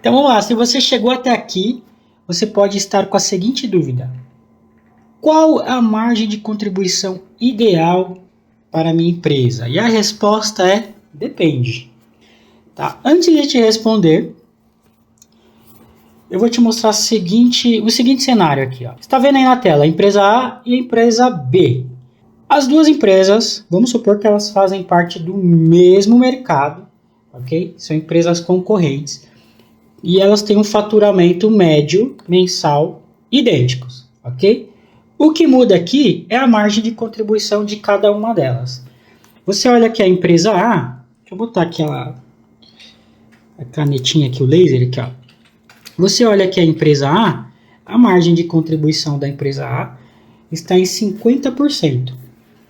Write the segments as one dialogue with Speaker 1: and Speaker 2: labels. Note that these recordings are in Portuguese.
Speaker 1: Então vamos lá, se você chegou até aqui, você pode estar com a seguinte dúvida: qual a margem de contribuição ideal para a minha empresa? E a resposta é: depende. Tá? Antes de te responder, eu vou te mostrar o seguinte cenário aqui. Ó. Você está vendo aí na tela a empresa A e a empresa B. As duas empresas, vamos supor que elas fazem parte do mesmo mercado, ok? São empresas concorrentes. E elas têm um faturamento médio mensal idênticos, ok? O que muda aqui é a margem de contribuição de cada uma delas. Você olha aqui a empresa A, deixa eu botar aqui a canetinha aqui, o laser aqui, ó. Você olha aqui a empresa a margem de contribuição da empresa A está em 50%.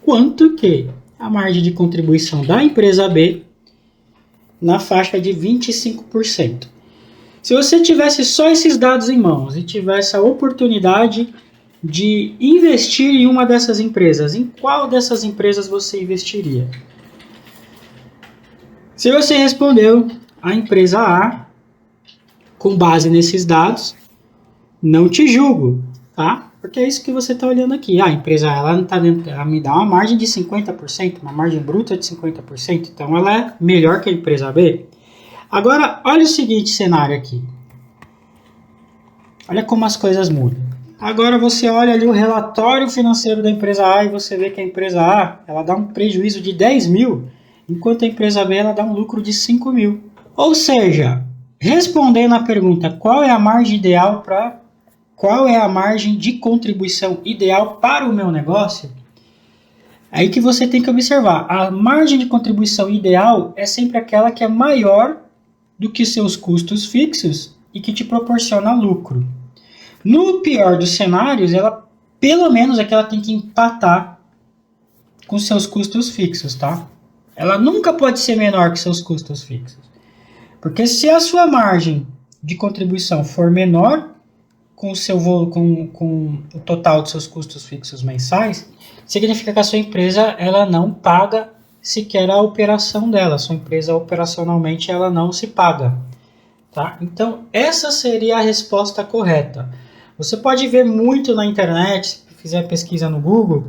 Speaker 1: Quanto que a margem de contribuição da empresa B na faixa de 25%. Se você tivesse só esses dados em mãos e tivesse a oportunidade de investir em uma dessas empresas, em qual dessas empresas você investiria? Se você respondeu a empresa A, com base nesses dados, não te julgo, tá? Porque é isso que você está olhando aqui. A empresa A, ela me dá uma margem de 50%, uma margem bruta de 50%, então ela é melhor que a empresa B. Agora, olha o seguinte cenário aqui. Olha como as coisas mudam. Agora você olha ali o relatório financeiro da empresa A e você vê que a empresa A ela dá um prejuízo de 10 mil, enquanto a empresa B ela dá um lucro de 5 mil. Ou seja, respondendo à pergunta qual é a margem de contribuição ideal para o meu negócio, é aí que você tem que observar. A margem de contribuição ideal é sempre aquela que é maior do que seus custos fixos e que te proporciona lucro. No pior dos cenários, pelo menos ela tem que empatar com seus custos fixos, tá? Ela nunca pode ser menor que seus custos fixos. Porque se a sua margem de contribuição for menor com o total dos seus custos fixos mensais, significa que a sua empresa ela não paga sequer a operação dela. A sua empresa operacionalmente ela não se paga. Tá? Então, essa seria a resposta correta. Você pode ver muito na internet, se fizer pesquisa no Google,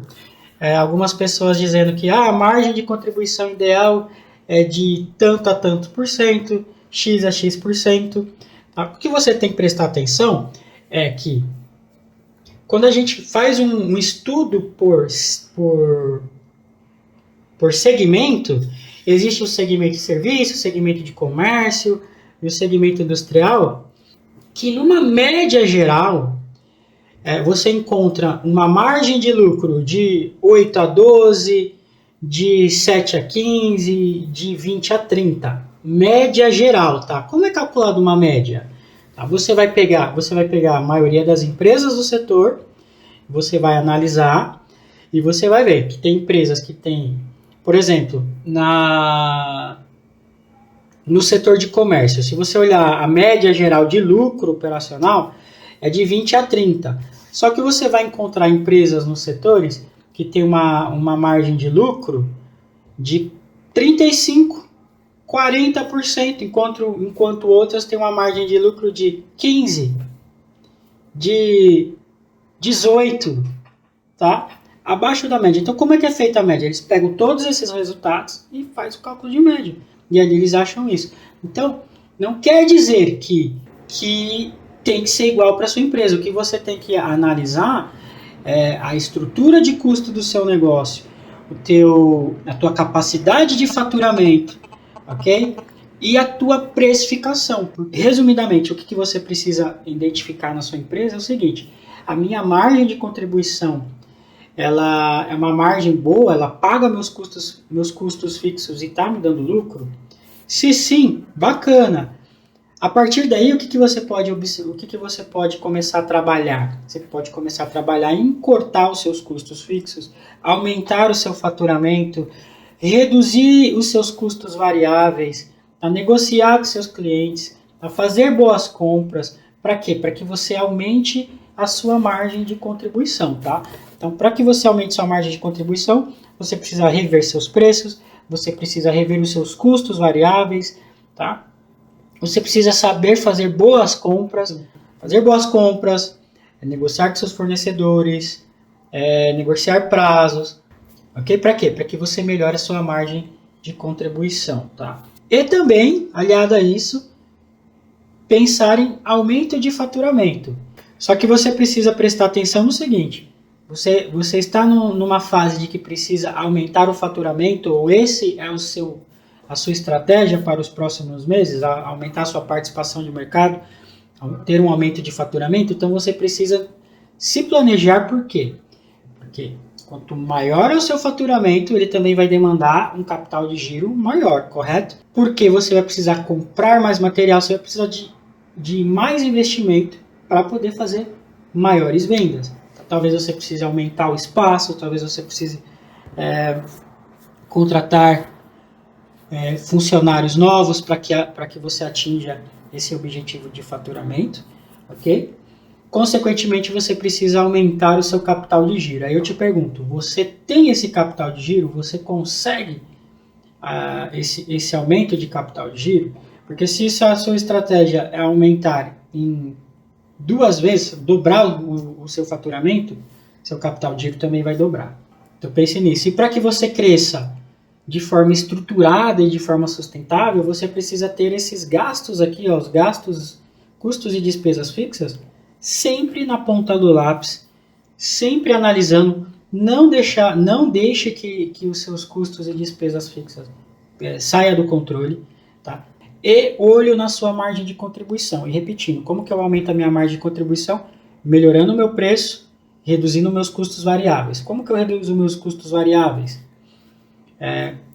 Speaker 1: algumas pessoas dizendo que a margem de contribuição ideal é de tanto a tanto por cento, X a X%. Tá? O que você tem que prestar atenção é que quando a gente faz um estudo por segmento, existe o segmento de serviço, o segmento de comércio e o segmento industrial, que numa média geral você encontra uma margem de lucro de 8 a 12, de 7 a 15, de 20 a 30. Média geral, tá? Como é calculado uma média? Tá? Você vai pegar a maioria das empresas do setor, você vai analisar e você vai ver que tem empresas que têm, por exemplo, no setor de comércio, se você olhar a média geral de lucro operacional, é de 20 a 30. Só que você vai encontrar empresas nos setores que tem uma margem de lucro de 35%, 40%, enquanto outras têm uma margem de lucro de 15%, de 18%, tá? Abaixo da média. Então, como é que é feita a média? Eles pegam todos esses resultados e fazem o cálculo de média. E ali eles acham isso. Então, não quer dizer que tem que ser igual para a sua empresa. O que você tem que analisar é a estrutura de custo do seu negócio, a tua capacidade de faturamento, ok? E a tua precificação. Resumidamente, o que você precisa identificar na sua empresa é o seguinte: a minha margem de contribuição ela é uma margem boa, ela paga meus custos fixos e está me dando lucro? Se sim, bacana. A partir daí, o que você pode começar a trabalhar? Você pode começar a trabalhar em cortar os seus custos fixos, aumentar o seu faturamento, reduzir os seus custos variáveis, a negociar com seus clientes, a fazer boas compras. Para quê? Para que você aumente a sua margem de contribuição, tá? Então, para que você aumente sua margem de contribuição, você precisa rever seus preços, você precisa rever os seus custos variáveis, tá? Você precisa saber fazer boas compras, negociar com seus fornecedores, negociar prazos, ok? Para quê? Para que você melhore a sua margem de contribuição, tá? E também, aliado a isso, pensar em aumento de faturamento. Só que você precisa prestar atenção no seguinte: você está numa fase de que precisa aumentar o faturamento, ou esse é a sua estratégia para os próximos meses, aumentar a sua participação de mercado, ter um aumento de faturamento, então você precisa se planejar. Por quê? Porque quanto maior é o seu faturamento, ele também vai demandar um capital de giro maior, correto? Porque você vai precisar comprar mais material, você vai precisar de mais investimento para poder fazer maiores vendas. Talvez você precise aumentar o espaço, talvez você precise contratar funcionários novos para que você atinja esse objetivo de faturamento, ok? Consequentemente, você precisa aumentar o seu capital de giro. Aí eu te pergunto, você tem esse capital de giro? Você consegue esse aumento de capital de giro? Porque se a sua estratégia é aumentar em 2 vezes, dobrar o seu faturamento, seu capital de giro também vai dobrar. Então pense nisso. E para que você cresça de forma estruturada e de forma sustentável, você precisa ter esses gastos aqui, os gastos, custos e despesas fixas, sempre na ponta do lápis, sempre analisando. Não deixe que os seus custos e despesas fixas saia do controle, tá? E olho na sua margem de contribuição. E repetindo, como que eu aumento a minha margem de contribuição? Melhorando o meu preço, reduzindo meus custos variáveis. Como que eu reduzo meus custos variáveis?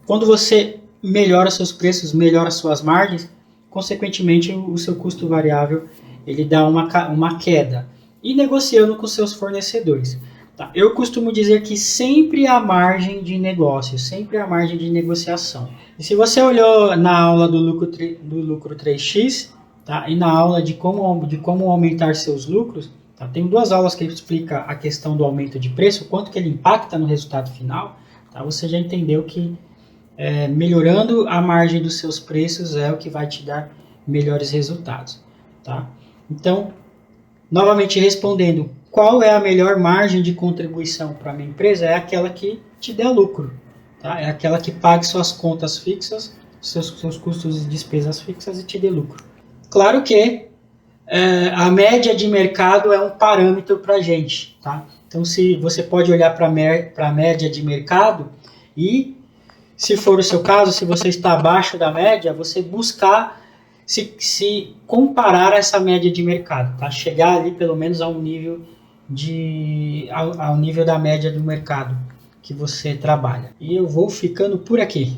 Speaker 1: Quando você melhora seus preços, melhora suas margens, consequentemente o seu custo variável ele dá uma queda. E negociando com seus fornecedores. Tá? Eu costumo dizer que sempre há margem de negócio, sempre há margem de negociação. E se você olhou na aula do lucro 3x, tá? E na aula de como aumentar seus lucros, tá? Tem 2 aulas que explica a questão do aumento de preço, quanto que ele impacta no resultado final. Tá? Você já entendeu que melhorando a margem dos seus preços é o que vai te dar melhores resultados. Tá? Então, novamente respondendo, qual é a melhor margem de contribuição para a minha empresa? É aquela que te dê lucro. Tá? É aquela que pague suas contas fixas, seus custos e despesas fixas e te dê lucro. Claro que a média de mercado é um parâmetro para a gente. Tá? Então, se você pode olhar para a média de mercado e, se for o seu caso, se você está abaixo da média, você buscar se comparar a essa média de mercado, tá? Chegar ali pelo menos ao nível da média do mercado que você trabalha. E eu vou ficando por aqui.